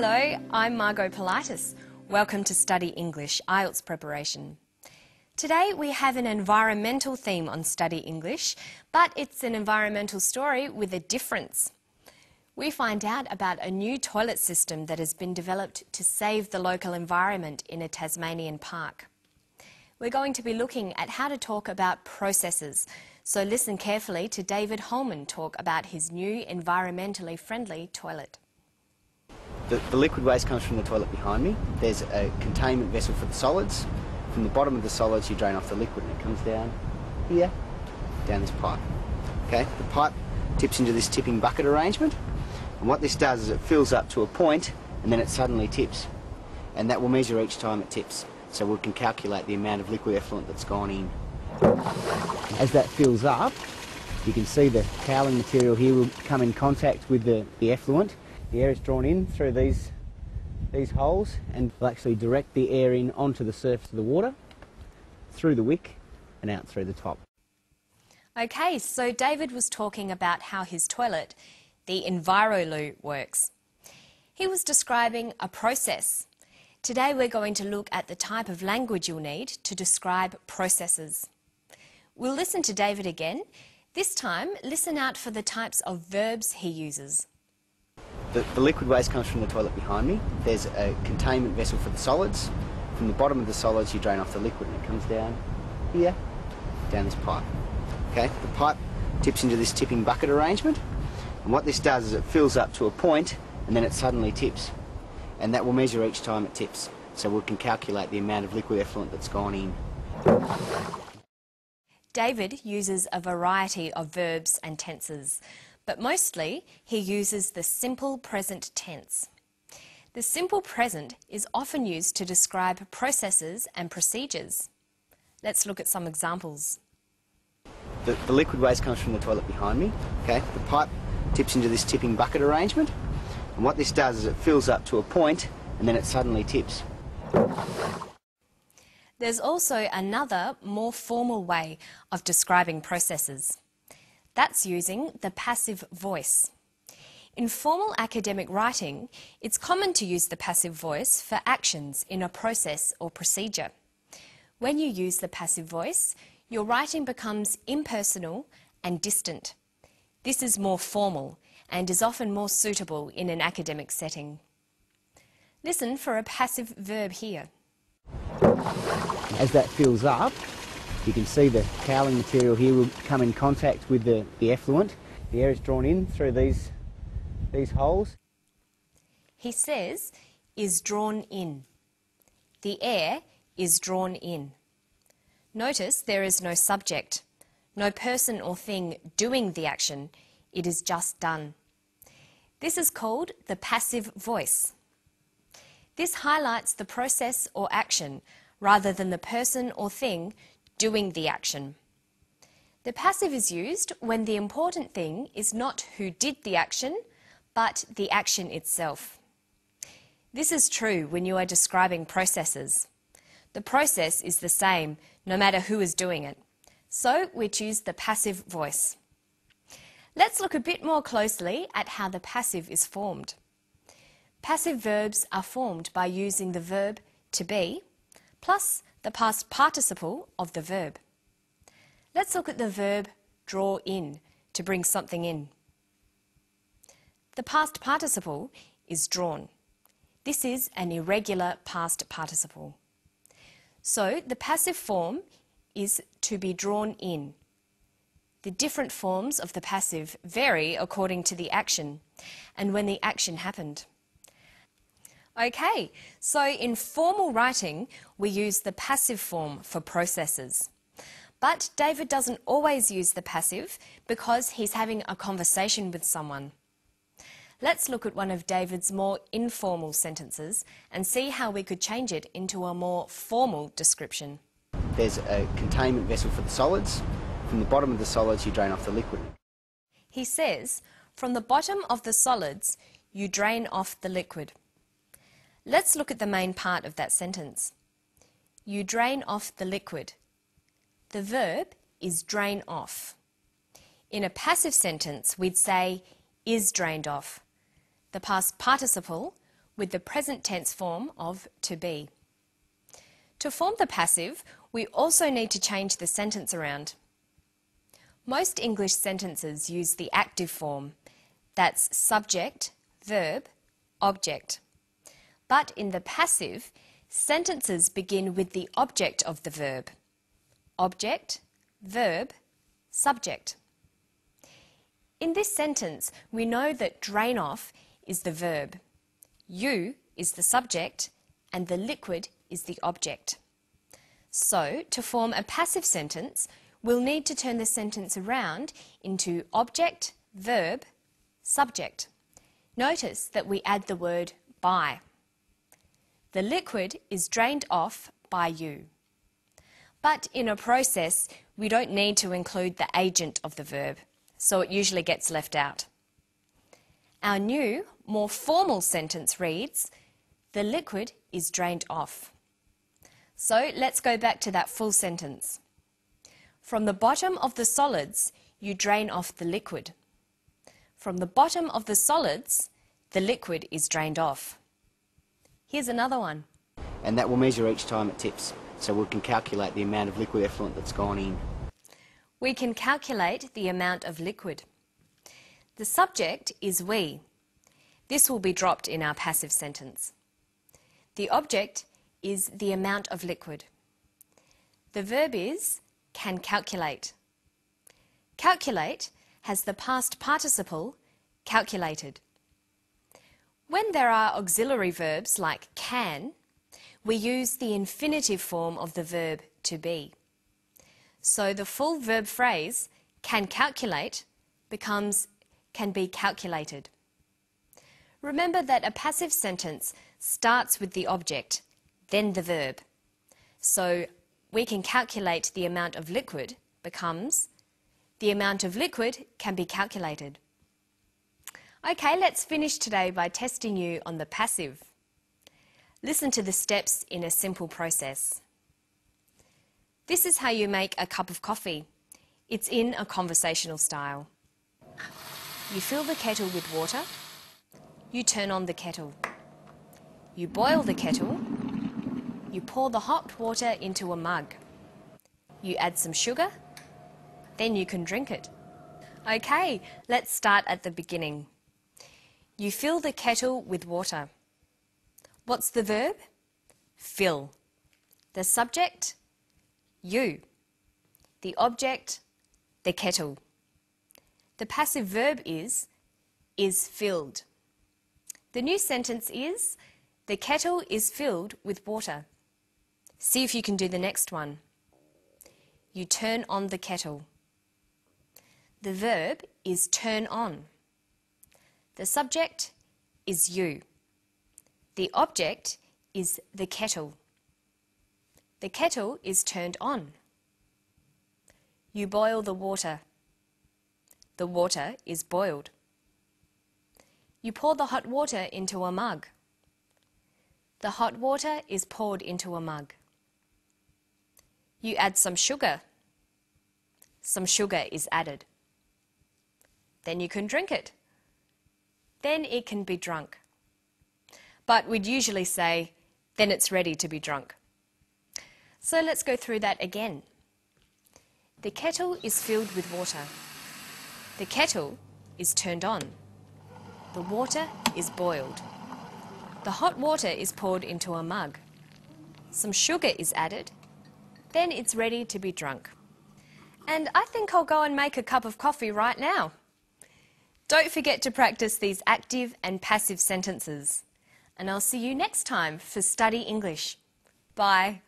Hello, I'm Margot Politis. Welcome to Study English IELTS preparation. Today we have an environmental theme on Study English, but it's an environmental story with a difference. We find out about a new toilet system that has been developed to save the local environment in a Tasmanian park. We're going to be looking at how to talk about processes, so listen carefully to David Holman talk about his new environmentally friendly toilet. The liquid waste comes from the toilet behind me. There's a containment vessel for the solids. From the bottom of the solids you drain off the liquid and it comes down here, down this pipe. Okay, the pipe tips into this tipping bucket arrangement, and what this does is it fills up to a point and then it suddenly tips, and that will measure each time it tips, so we can calculate the amount of liquid effluent that's gone in. As that fills up, you can see the cowling material here will come in contact with the effluent. The air is drawn in through these holes and will actually direct the air in onto the surface of the water, through the wick and out through the top. Okay, so David was talking about how his toilet, the Enviro-loo, works. He was describing a process. Today we're going to look at the type of language you'll need to describe processes. We'll listen to David again. This time, listen out for the types of verbs he uses. The liquid waste comes from the toilet behind me. There's a containment vessel for the solids. From the bottom of the solids you drain off the liquid and it comes down here, down this pipe. Okay, the pipe tips into this tipping bucket arrangement, and what this does is it fills up to a point and then it suddenly tips, and that will measure each time it tips, so we can calculate the amount of liquid effluent that's gone in. David uses a variety of verbs and tenses, but mostly he uses the simple present tense. The simple present is often used to describe processes and procedures. Let's look at some examples. The liquid waste comes from the toilet behind me. Okay, the pipe tips into this tipping bucket arrangement, and what this does is it fills up to a point and then it suddenly tips. There's also another, more formal way of describing processes. That's using the passive voice. In formal academic writing, it's common to use the passive voice for actions in a process or procedure. When you use the passive voice, your writing becomes impersonal and distant. This is more formal and is often more suitable in an academic setting. Listen for a passive verb here. As that fills up, you can see the cowling material here will come in contact with the effluent. The air is drawn in through these holes. He says, is drawn in. The air is drawn in. Notice there is no subject, no person or thing doing the action. It is just done. This is called the passive voice. This highlights the process or action rather than the person or thing doing the action. The passive is used when the important thing is not who did the action, but the action itself. This is true when you are describing processes. The process is the same no matter who is doing it, so we choose the passive voice. Let's look a bit more closely at how the passive is formed. Passive verbs are formed by using the verb to be plus the past participle of the verb. Let's look at the verb draw in, to bring something in. The past participle is drawn. This is an irregular past participle. So the passive form is to be drawn in. The different forms of the passive vary according to the action and when the action happened. Okay, so in formal writing, we use the passive form for processes. But David doesn't always use the passive because he's having a conversation with someone. Let's look at one of David's more informal sentences and see how we could change it into a more formal description. There's a containment vessel for the solids. From the bottom of the solids you drain off the liquid. He says, from the bottom of the solids you drain off the liquid. Let's look at the main part of that sentence. You drain off the liquid. The verb is drain off. In a passive sentence, we'd say is drained off. The past participle with the present tense form of to be. To form the passive, we also need to change the sentence around. Most English sentences use the active form. That's subject, verb, object. But in the passive, sentences begin with the object of the verb. Object, verb, subject. In this sentence, we know that drain off is the verb, you is the subject, and the liquid is the object. So, to form a passive sentence, we'll need to turn the sentence around into object, verb, subject. Notice that we add the word by. The liquid is drained off by you. But in a process, we don't need to include the agent of the verb, so it usually gets left out. Our new, more formal sentence reads, the liquid is drained off. So let's go back to that full sentence. From the bottom of the solids, you drain off the liquid. From the bottom of the solids, the liquid is drained off. Here's another one. And that will measure each time it tips, so we can calculate the amount of liquid effluent that's gone in. We can calculate the amount of liquid. The subject is we. This will be dropped in our passive sentence. The object is the amount of liquid. The verb is can calculate. Calculate has the past participle calculated. When there are auxiliary verbs like can, we use the infinitive form of the verb to be. So the full verb phrase can calculate becomes can be calculated. Remember that a passive sentence starts with the object, then the verb. So we can calculate the amount of liquid becomes the amount of liquid can be calculated. Okay, let's finish today by testing you on the passive. Listen to the steps in a simple process. This is how you make a cup of coffee. It's in a conversational style. You fill the kettle with water. You turn on the kettle. You boil the kettle. You pour the hot water into a mug. You add some sugar. Then you can drink it. Okay, let's start at the beginning. You fill the kettle with water. What's the verb? Fill. The subject? You. The object? The kettle. The passive verb is filled. The new sentence is, the kettle is filled with water. See if you can do the next one. You turn on the kettle. The verb is turn on. The subject is you. The object is the kettle. The kettle is turned on. You boil the water. The water is boiled. You pour the hot water into a mug. The hot water is poured into a mug. You add some sugar. Some sugar is added. Then you can drink it. Then it can be drunk. But we'd usually say, then it's ready to be drunk. So let's go through that again. The kettle is filled with water. The kettle is turned on. The water is boiled. The hot water is poured into a mug. Some sugar is added. Then it's ready to be drunk. And I think I'll go and make a cup of coffee right now. Don't forget to practice these active and passive sentences. And I'll see you next time for Study English. Bye.